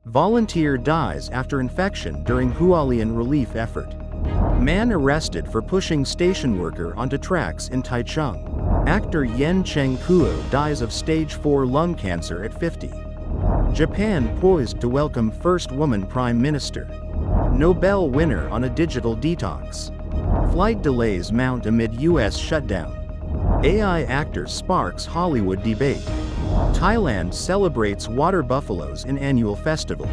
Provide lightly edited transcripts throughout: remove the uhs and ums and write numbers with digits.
Volunteer dies after infection during Hualien relief effort. Man arrested for pushing station worker onto tracks in Taichung. Actor Cheng-kuo dies of stage 4 lung cancer at 50. Japan poised to welcome first woman prime minister. Nobel winner on a digital detox. Flight delays mount amid U.S. shutdown. AI actor sparks Hollywood debate. Thailand celebrates water buffaloes in annual festival.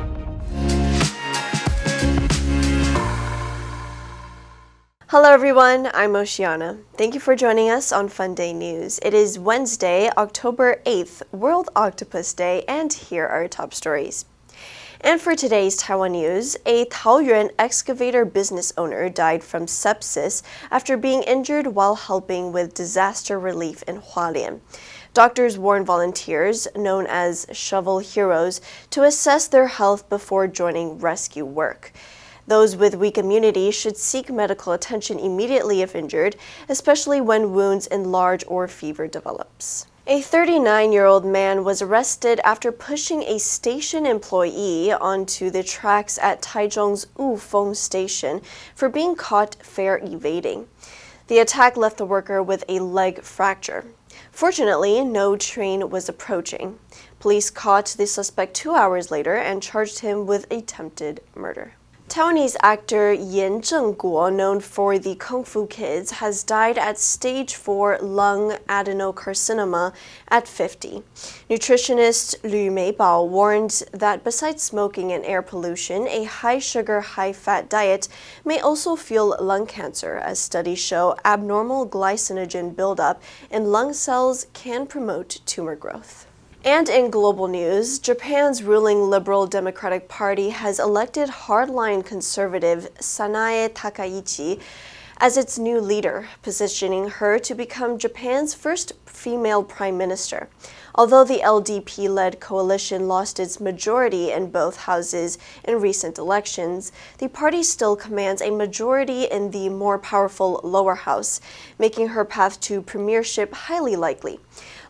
Hello everyone, I'm Oceana. Thank you for joining us on FUNDAY News. It is Wednesday, October 8th, World Octopus Day, and here are our top stories. And for today's Taiwan news, a Taoyuan excavator business owner died from sepsis after being injured while helping with disaster relief in Hualien. Doctors warn volunteers, known as shovel heroes, to assess their health before joining rescue work. Those with weak immunity should seek medical attention immediately if injured, especially when wounds enlarge or fever develops. A 39-year-old man was arrested after pushing a station employee onto the tracks at Taichung's Wufeng station for being caught fare evading. The attack left the worker with a leg fracture. Fortunately, no train was approaching. Police caught the suspect 2 hours later and charged him with attempted murder. Taiwanese actor Zheng-kuo, known for the Kung Fu Kids, has died at stage 4 lung adenocarcinoma at 50. Nutritionist Lü Meibao warned that besides smoking and air pollution, a high-sugar, high-fat diet may also fuel lung cancer, as studies show abnormal glycinogen buildup in lung cells can promote tumor growth. And in global news, Japan's ruling Liberal Democratic Party has elected hardline conservative Sanae Takaichi as its new leader, positioning her to become Japan's first female prime minister. Although the LDP-led coalition lost its majority in both houses in recent elections, the party still commands a majority in the more powerful lower house, making her path to premiership highly likely.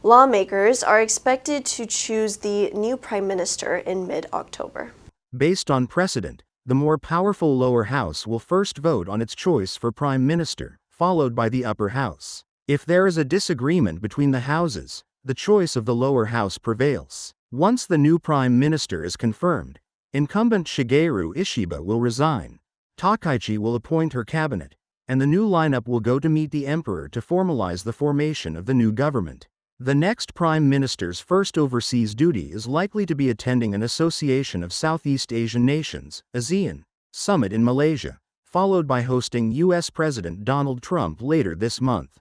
Lawmakers are expected to choose the new prime minister in mid-October. Based on precedent, the more powerful lower house will first vote on its choice for prime minister, followed by the upper house. If there is a disagreement between the houses, the choice of the lower house prevails. Once the new prime minister is confirmed, incumbent Shigeru Ishiba will resign. Takaichi will appoint her cabinet, and the new lineup will go to meet the emperor to formalize the formation of the new government. The next prime minister's first overseas duty is likely to be attending an Association of Southeast Asian Nations, ASEAN, summit in Malaysia, followed by hosting U.S. President Donald Trump later this month.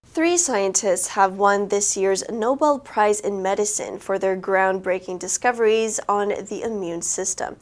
3 scientists have won this year's Nobel Prize in Medicine for their groundbreaking discoveries on the immune system.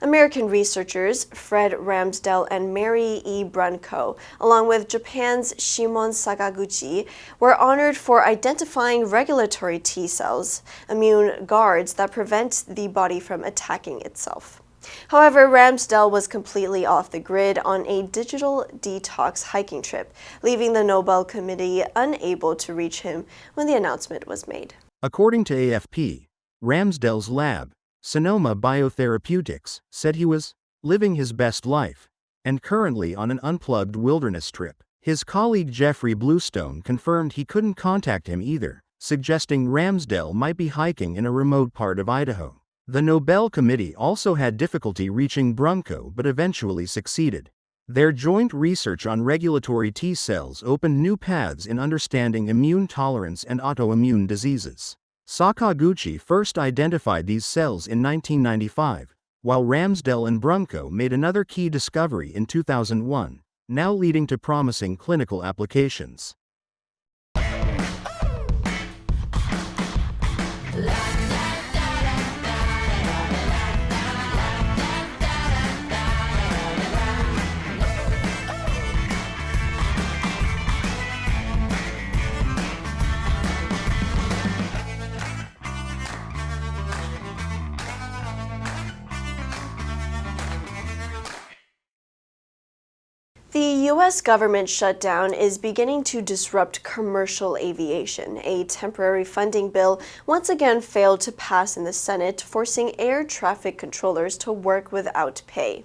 American researchers Fred Ramsdell and Mary E. Brunko, along with Japan's Shimon Sakaguchi, were honored for identifying regulatory T cells, immune guards that prevent the body from attacking itself. However, Ramsdell was completely off the grid on a digital detox hiking trip, leaving the Nobel Committee unable to reach him when the announcement was made. According to AFP, Ramsdell's lab, Sonoma Biotherapeutics, said he was living his best life and currently on an unplugged wilderness trip. His colleague Jeffrey Bluestone confirmed he couldn't contact him either, suggesting Ramsdell might be hiking in a remote part of Idaho. The Nobel Committee also had difficulty reaching Brunko but eventually succeeded. Their joint research on regulatory T cells opened new paths in understanding immune tolerance and autoimmune diseases. Sakaguchi first identified these cells in 1995, while Ramsdell and Brunko made another key discovery in 2001, now leading to promising clinical applications. The U.S. government shutdown is beginning to disrupt commercial aviation. A temporary funding bill once again failed to pass in the Senate, forcing air traffic controllers to work without pay.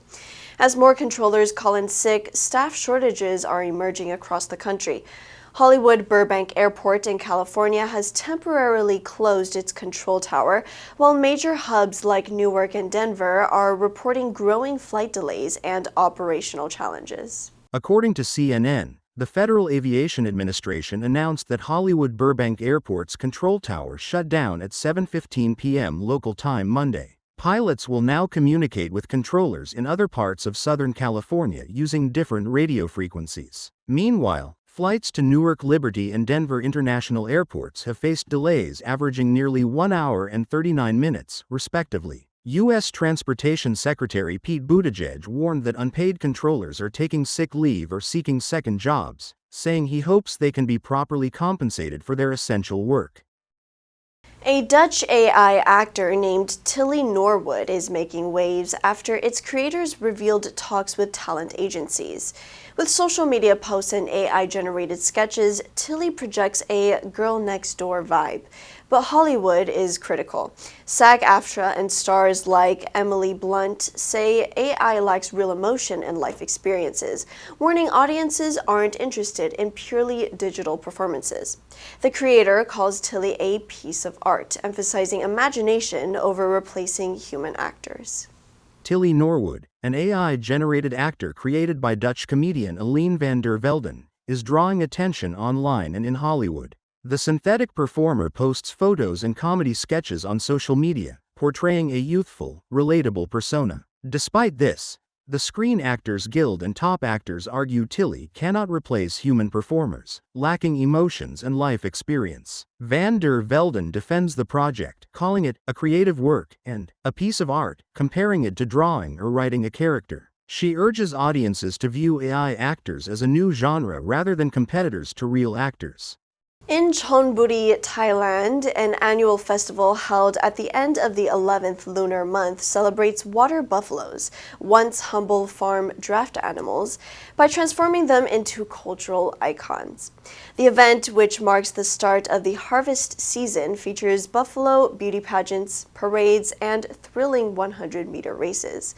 As more controllers call in sick, staff shortages are emerging across the country. Hollywood Burbank Airport in California has temporarily closed its control tower, while major hubs like Newark and Denver are reporting growing flight delays and operational challenges. According to CNN, the Federal Aviation Administration announced that Hollywood Burbank Airport's control tower shut down at 7:15 p.m. local time Monday. Pilots will now communicate with controllers in other parts of Southern California using different radio frequencies. Meanwhile, flights to Newark Liberty and Denver International Airports have faced delays averaging nearly 1 hour and 39 minutes, respectively. U.S. Transportation Secretary Pete Buttigieg warned that unpaid controllers are taking sick leave or seeking second jobs, saying he hopes they can be properly compensated for their essential work. A Dutch AI actor named Tilly Norwood is making waves after its creators revealed talks with talent agencies. With social media posts and AI-generated sketches, Tilly projects a girl-next-door vibe. But Hollywood is critical. SAG-AFTRA and stars like Emily Blunt say AI lacks real emotion and life experiences, warning audiences aren't interested in purely digital performances. The creator calls Tilly a piece of art, emphasizing imagination over replacing human actors. Tilly Norwood, an AI-generated actor created by Dutch comedian Eline van der Velden, is drawing attention online and in Hollywood. The synthetic performer posts photos and comedy sketches on social media, portraying a youthful, relatable persona. Despite this, the Screen Actors Guild and top actors argue Tilly cannot replace human performers, lacking emotions and life experience. Van der Velden defends the project, calling it a creative work and a piece of art, comparing it to drawing or writing a character. She urges audiences to view AI actors as a new genre rather than competitors to real actors. In Chonburi, Thailand, an annual festival held at the end of the 11th lunar month celebrates water buffaloes, once humble farm draft animals, by transforming them into cultural icons. The event, which marks the start of the harvest season, features buffalo beauty pageants, parades, and thrilling 100-meter races.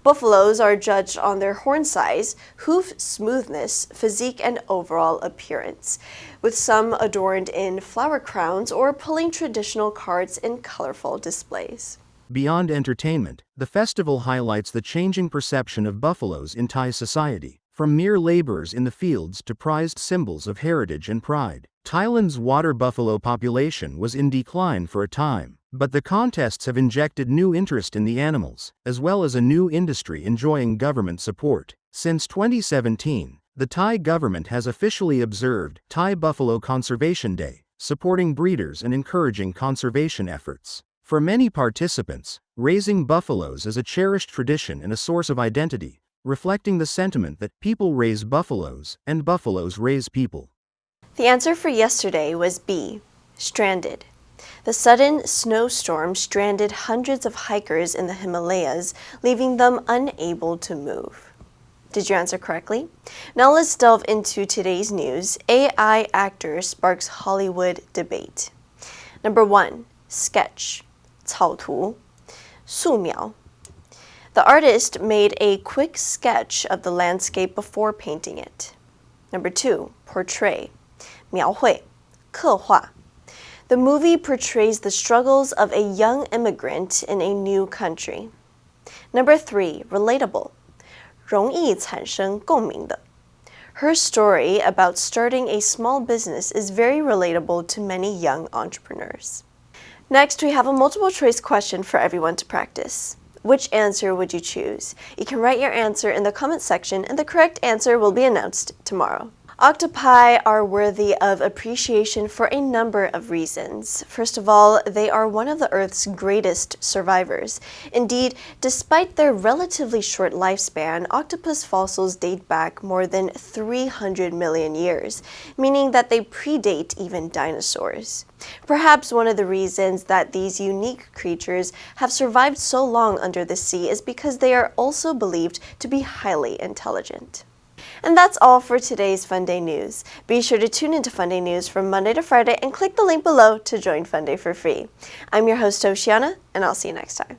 Buffaloes are judged on their horn size, hoof smoothness, physique, and overall appearance, with some adorned in flower crowns or pulling traditional carts in colorful displays. Beyond entertainment, the festival highlights the changing perception of buffaloes in Thai society, from mere laborers in the fields to prized symbols of heritage and pride. Thailand's water buffalo population was in decline for a time, but the contests have injected new interest in the animals, as well as a new industry enjoying government support. Since 2017, the Thai government has officially observed Thai Buffalo Conservation Day, supporting breeders and encouraging conservation efforts. For many participants, raising buffaloes is a cherished tradition and a source of identity, reflecting the sentiment that people raise buffaloes and buffaloes raise people. The answer for yesterday was B, stranded. The sudden snowstorm stranded hundreds of hikers in the Himalayas, leaving them unable to move. Did you answer correctly? Now let's delve into today's news. AI actor sparks Hollywood debate. Number 1, sketch, 草图, 素描. The artist made a quick sketch of the landscape before painting it. Number 2, portray, 描绘, 刻画. The movie portrays the struggles of a young immigrant in a new country. Number 3, relatable, 容易产生共鸣的. Her story about starting a small business is very relatable to many young entrepreneurs. Next, we have a multiple choice question for everyone to practice. Which answer would you choose? You can write your answer in the comment section, and the correct answer will be announced tomorrow. Octopi are worthy of appreciation for a number of reasons. First of all, they are one of the Earth's greatest survivors. Indeed, despite their relatively short lifespan, octopus fossils date back more than 300 million years, meaning that they predate even dinosaurs. Perhaps one of the reasons that these unique creatures have survived so long under the sea is because they are also believed to be highly intelligent. And that's all for today's FUNDAY News. Be sure to tune into FUNDAY News from Monday to Friday and click the link below to join FUNDAY for free. I'm your host, Oceana, and I'll see you next time.